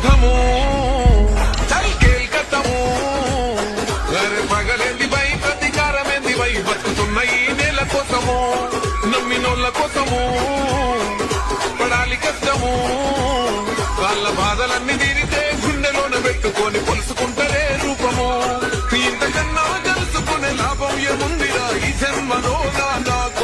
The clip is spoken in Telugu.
యుద్ధము కేల్కత్తము పగలేంది బై ప్రతీకారమేంది బై బతుకుతున్న ఈ నేల కోసము నమ్మినోళ్ళ కోసము పడాలి కష్టము వాళ్ళ బాధలన్నీ తీరితే గుండెలోన పెట్టుకొని పొలుసుకుంటారే రూపము ఇంతకన్నా తెలుసుకునే లాభం ఏముందిరా ఈ జన్మలో నాకు